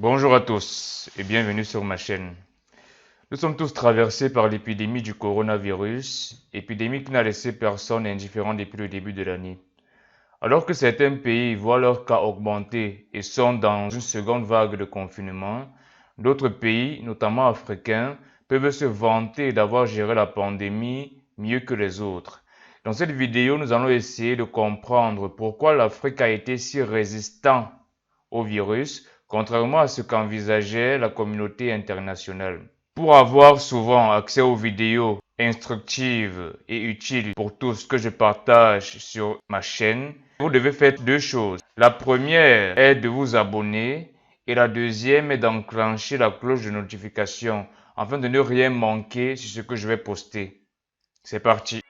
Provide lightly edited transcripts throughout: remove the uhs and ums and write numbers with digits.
Bonjour à tous et bienvenue sur ma chaîne. Nous sommes tous traversés par l'épidémie du coronavirus, épidémie qui n'a laissé personne indifférent depuis le début de l'année. Alors que certains pays voient leurs cas augmenter et sont dans une seconde vague de confinement, d'autres pays, notamment africains, peuvent se vanter d'avoir géré la pandémie mieux que les autres. Dans cette vidéo, nous allons essayer de comprendre pourquoi l'Afrique a été si résistante au virus, contrairement à ce qu'envisageait la communauté internationale. Pour avoir souvent accès aux vidéos instructives et utiles pour tous que je partage sur ma chaîne, vous devez faire deux choses. La première est de vous abonner et la deuxième est d'enclencher la cloche de notification afin de ne rien manquer sur ce que je vais poster. C'est parti.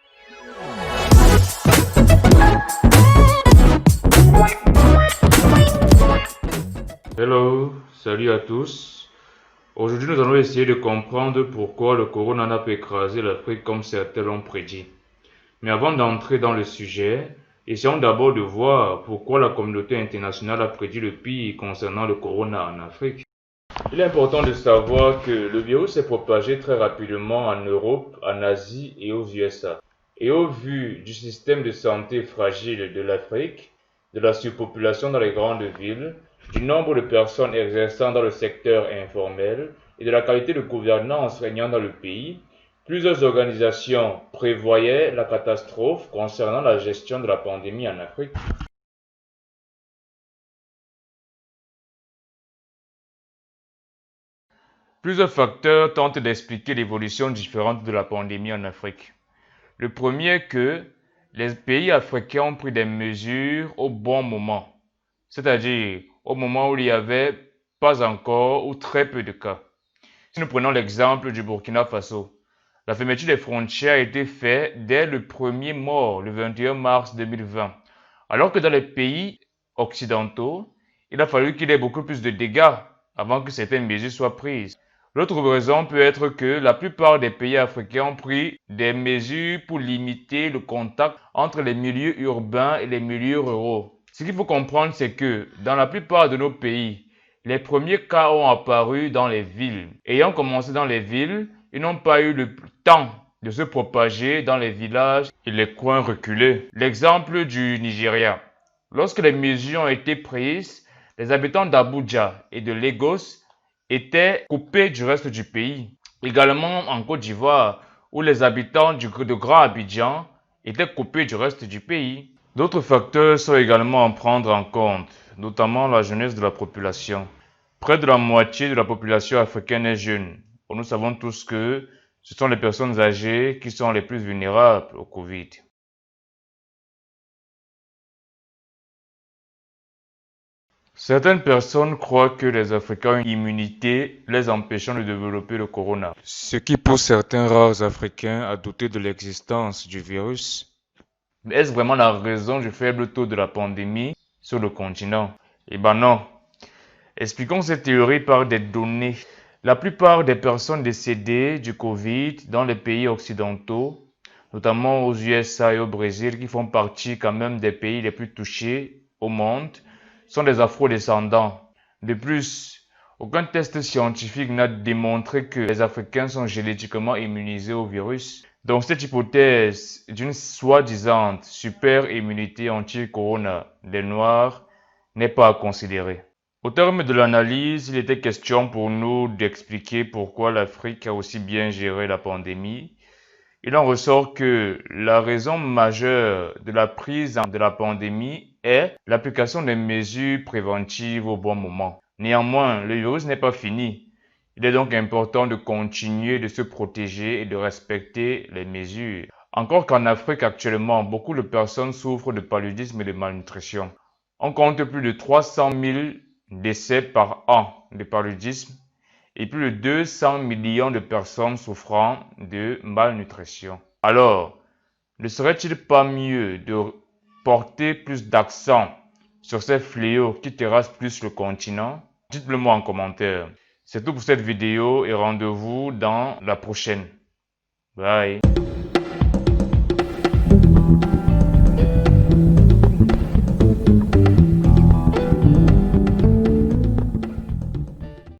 Hello, salut à tous. Aujourd'hui, nous allons essayer de comprendre pourquoi le corona n'a pas écrasé l'Afrique comme certains l'ont prédit. Mais avant d'entrer dans le sujet, essayons d'abord de voir pourquoi la communauté internationale a prédit le pire concernant le corona en Afrique. Il est important de savoir que le virus s'est propagé très rapidement en Europe, en Asie et aux USA. Et au vu du système de santé fragile de l'Afrique, de la surpopulation dans les grandes villes, du nombre de personnes exerçant dans le secteur informel et de la qualité de gouvernance régnant dans le pays, plusieurs organisations prévoyaient la catastrophe concernant la gestion de la pandémie en Afrique. Plusieurs facteurs tentent d'expliquer l'évolution différente de la pandémie en Afrique. Le premier est que les pays africains ont pris des mesures au bon moment, c'est-à-dire au moment où il n'y avait pas encore ou très peu de cas. Si nous prenons l'exemple du Burkina Faso, la fermeture des frontières a été faite dès le premier mort, le 21 mars 2020, alors que dans les pays occidentaux, il a fallu qu'il y ait beaucoup plus de dégâts avant que certaines mesures soient prises. L'autre raison peut être que la plupart des pays africains ont pris des mesures pour limiter le contact entre les milieux urbains et les milieux ruraux. Ce qu'il faut comprendre, c'est que dans la plupart de nos pays, les premiers cas ont apparu dans les villes. Ayant commencé dans les villes, ils n'ont pas eu le temps de se propager dans les villages et les coins reculés. L'exemple du Nigeria. Lorsque les mesures ont été prises, les habitants d'Abuja et de Lagos étaient coupés du reste du pays. Également en Côte d'Ivoire, où les habitants de Grand Abidjan étaient coupés du reste du pays. D'autres facteurs sont également à prendre en compte, notamment la jeunesse de la population. Près de la moitié de la population africaine est jeune. Nous savons tous que ce sont les personnes âgées qui sont les plus vulnérables au Covid. Certaines personnes croient que les Africains ont une immunité les empêchant de développer le corona, ce qui pousse certains rares Africains à douter de l'existence du virus. Mais est-ce vraiment la raison du faible taux de la pandémie sur le continent? Eh ben non. Expliquons cette théorie par des données. La plupart des personnes décédées du Covid dans les pays occidentaux, notamment aux USA et au Brésil, qui font partie quand même des pays les plus touchés au monde, sont des afro-descendants. De plus, aucun test scientifique n'a démontré que les Africains sont génétiquement immunisés au virus. Donc cette hypothèse d'une soi-disant super immunité anti-corona des Noirs n'est pas à considérer. Au terme de l'analyse, il était question pour nous d'expliquer pourquoi l'Afrique a aussi bien géré la pandémie. Il en ressort que la raison majeure de la prise de la pandémie est l'application des mesures préventives au bon moment. Néanmoins, le virus n'est pas fini. Il est donc important de continuer de se protéger et de respecter les mesures. Encore qu'en Afrique actuellement, beaucoup de personnes souffrent de paludisme et de malnutrition. On compte plus de 300 000 décès par an de paludisme et plus de 200 millions de personnes souffrant de malnutrition. Alors, ne serait-il pas mieux de porter plus d'accent sur ces fléaux qui terrassent plus le continent? Dites-le moi en commentaire. C'est tout pour cette vidéo et rendez-vous dans la prochaine. Bye.